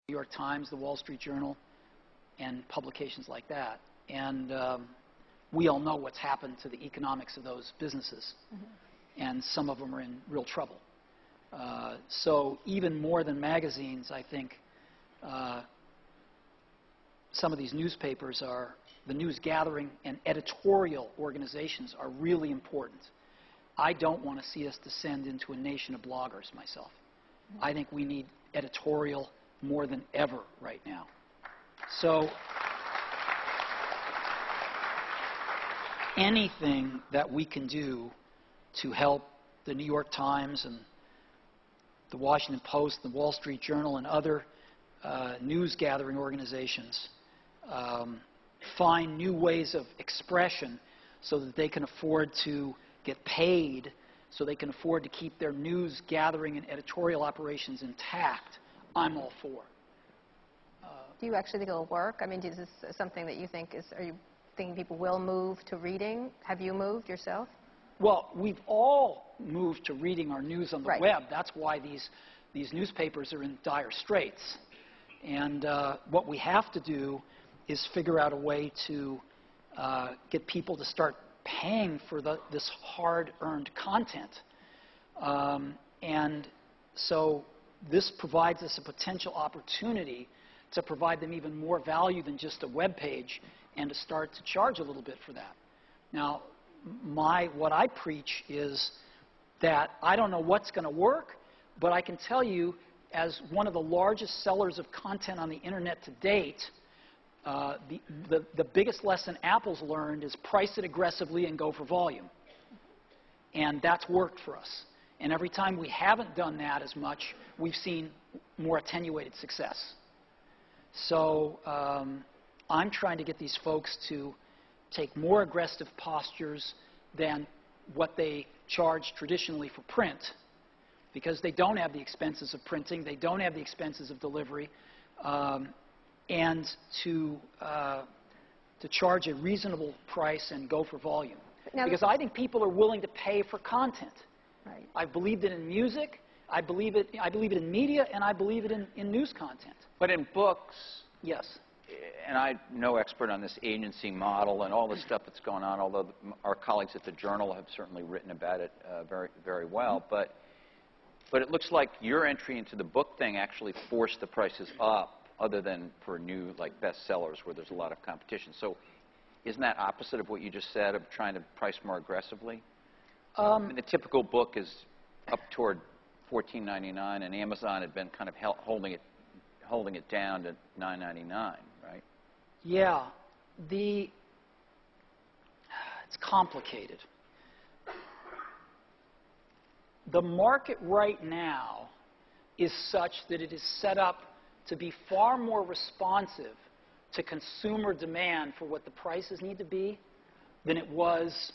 New York Times, the Wall Street Journal, and publications like that. And we all know what's happened to the economics of those businesses. And some of them are in real trouble. So even more than magazines, I think some of these newspapers are, the news gathering and editorial organizations are really important. I don't want to see us descend into a nation of bloggers myself. I think we need editorial more than ever right now. So anything that we can do to help the New York Times and the Washington Post, the Wall Street Journal, and other news gathering organizations find new ways of expression so that they can afford to get paid, so they can afford to keep their news gathering and editorial operations intact, I'm all for. Do you actually think it'll work? I mean, is this something that you think is, are you thinking people will move to reading? Have you moved yourself? Well, we've all moved to reading our news on the web. That's why these newspapers are in dire straits. And what we have to do is figure out a way to get people to start paying for this hard-earned content. And so this provides us a potential opportunity to provide them even more value than just a web page and to start to charge a little bit for that. Now, what I preach is that I don't know what's going to work, but I can tell you, as one of the largest sellers of content on the internet to date, the biggest lesson Apple's learned is price it aggressively and go for volume. And that's worked for us. And every time we haven't done that as much, we've seen more attenuated success. So I'm trying to get these folks to take more aggressive postures than what they charge traditionally for print, because they don't have the expenses of printing, they don't have the expenses of delivery, and to charge a reasonable price and go for volume. Now, because I think people are willing to pay for content. Right. I've believed it in music, I believe it in media, and I believe it in news content. But in books, yes. And I'm no expert on this agency model and all the stuff that's going on, although our colleagues at the Journal have certainly written about it very, very well. But it looks like your entry into the book thing actually forced the prices up, other than for new, like, bestsellers where there's a lot of competition. So isn't that opposite of what you just said, of trying to price more aggressively? I mean, the typical book is up toward $14.99, and Amazon had been kind of holding it down to $9.99, right? Yeah, it's complicated. The market right now is such that it is set up to be far more responsive to consumer demand for what the prices need to be than it was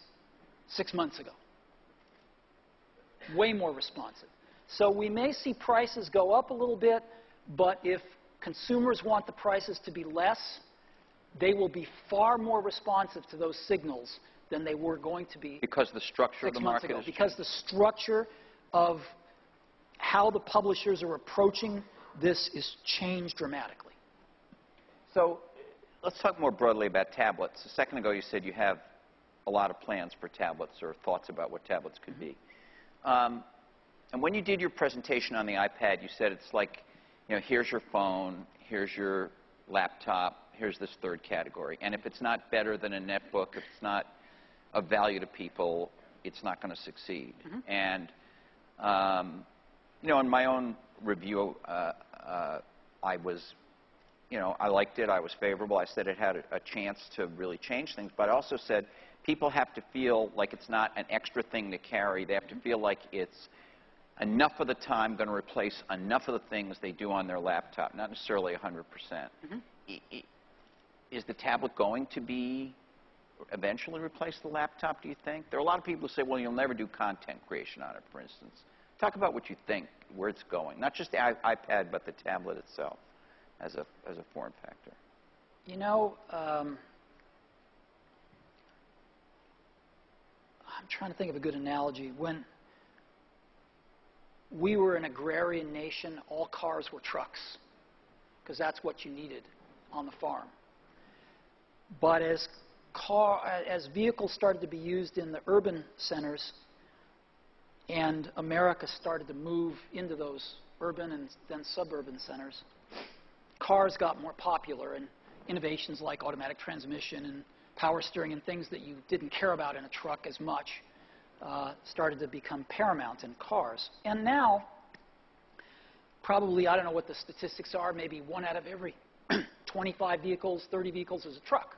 6 months ago. Way more responsive. So we may see prices go up a little bit, but if consumers want the prices to be less, they will be far more responsive to those signals than they were going to be because the structure of the market is because the structure of how the publishers are approaching this is changed dramatically. So let's talk more broadly about tablets. A second ago you said you have a lot of plans for tablets or thoughts about what tablets could be. And when you did your presentation on the iPad, you said it's like, you know, here's your phone, here's your laptop, here's this third category. And if it's not better than a netbook, if it's not of value to people, it's not going to succeed. And, you know, in my own review, I was, you know, I liked it. I was favorable. I said it had a chance to really change things. But I also said people have to feel like it's not an extra thing to carry. They have to feel like it's enough of the time going to replace enough of the things they do on their laptop, not necessarily 100%. Is the tablet going to be eventually replace the laptop, do you think? There are a lot of people who say, well, you'll never do content creation on it, for instance. Talk about what you think, where it's going. Not just the iPad, but the tablet itself as a form factor. You know, I'm trying to think of a good analogy. When we were an agrarian nation, all cars were trucks. because that's what you needed on the farm. But as vehicles started to be used in the urban centers and America started to move into those urban and then suburban centers, cars got more popular, and innovations like automatic transmission and power steering and things that you didn't care about in a truck as much started to become paramount in cars. And now, probably, I don't know what the statistics are, maybe 1 out of every 25 vehicles, 30 vehicles is a truck,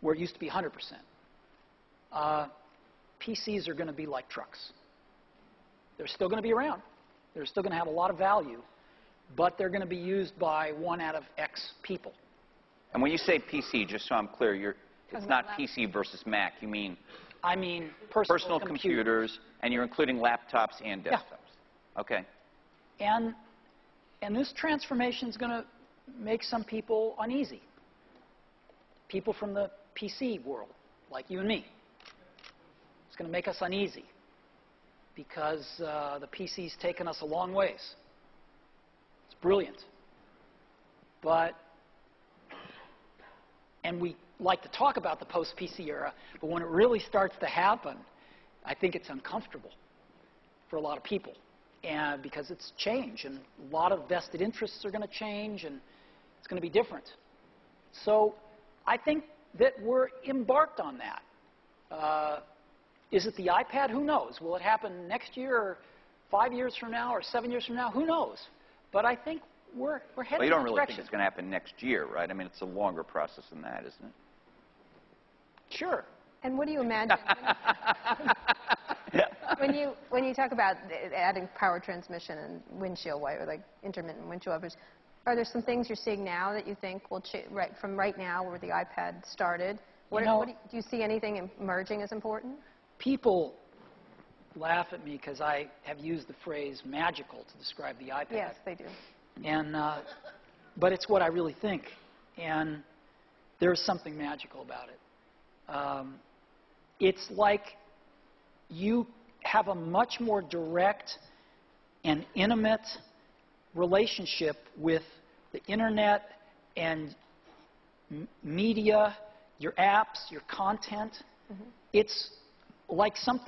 where it used to be 100%. PCs are going to be like trucks. They're still going to be around. They're still going to have a lot of value, but they're going to be used by 1 out of X people. And when you say PC, just so I'm clear, it's not PC versus Mac. You mean I mean personal computers, and you're including laptops and desktops. Yeah. Okay. And this transformation is going to make some people uneasy. People from the PC world, like you and me. It's going to make us uneasy because the PC's taken us a long ways. It's brilliant. And we like to talk about the post-PC era, but when it really starts to happen, I think it's uncomfortable for a lot of people. And because it's change, and a lot of vested interests are going to change, and it's going to be different. So I think that we're embarked on that. Is it the iPad? Who knows? Will it happen next year, or 5 years from now, or 7 years from now? Who knows? But I think we're heading in that direction. Well, you don't really think it's going to happen next year, right? I mean, it's a longer process than that, isn't it? Sure. And what do you imagine when you talk about adding power transmission and windshield wiper, like intermittent windshield wipers? Are there some things you're seeing now that you think will change from right now where the iPad started? Do you see anything emerging as important? People laugh at me because I have used the phrase magical to describe the iPad. Yes, they do. And, but it's what I really think. And there's something magical about it. It's like you have a much more direct and intimate relationship with the internet and media, your apps, your content. Mm-hmm. It's like some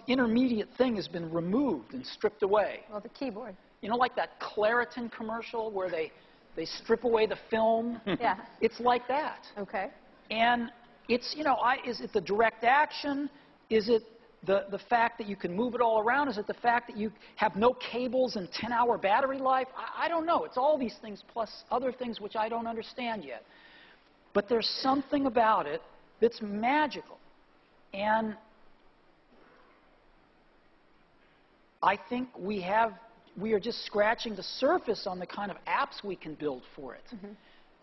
intermediate thing has been removed and stripped away. Well, the keyboard. You know, like that Claritin commercial where they strip away the film? Yeah. It's like that. Okay. And it's, is it the direct action? Is it the fact that you can move it all around? Is it the fact that you have no cables and 10-hour battery life? I don't know. It's all these things plus other things which I don't understand yet. But there's something about it that's magical. And I think we are just scratching the surface on the kind of apps we can build for it. Mm-hmm.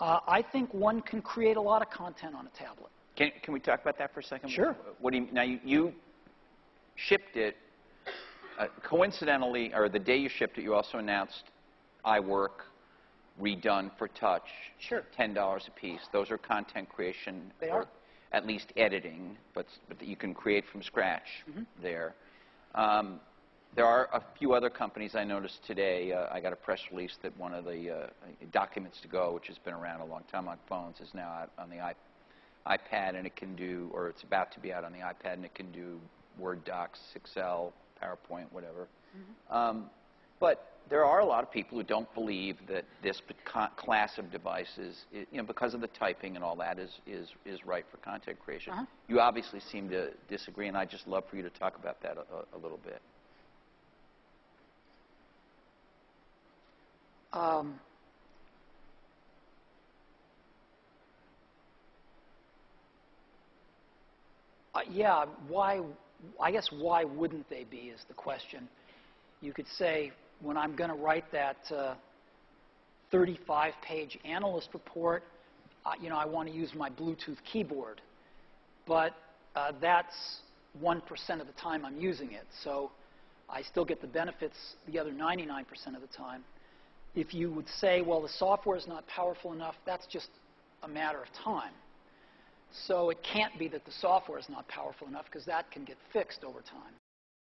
I think one can create a lot of content on a tablet. Can we talk about that for a second? Sure. Now you shipped it, coincidentally, or the day you shipped it, you also announced iWork redone for touch. Sure. $10 a piece. Those are content creation. They are. At least editing, but that you can create from scratch there. There are a few other companies I noticed today. I got a press release that one of the Documents to Go, which has been around a long time on phones, is now out on the iPad, and it can do, or it's about to be out on the iPad, and it can do Word docs, Excel, PowerPoint, whatever. But there are a lot of people who don't believe that this class of devices, because of the typing and all that, is right for content creation. You obviously seem to disagree, and I'd just love for you to talk about that a little bit. Yeah, I guess why wouldn't they be is the question. You could say, when I'm going to write that 35-page analyst report, I want to use my Bluetooth keyboard. But that's 1% of the time I'm using it. So I still get the benefits the other 99% of the time. If you would say, well, the software is not powerful enough, that's just a matter of time. So it can't be that the software is not powerful enough, because that can get fixed over time.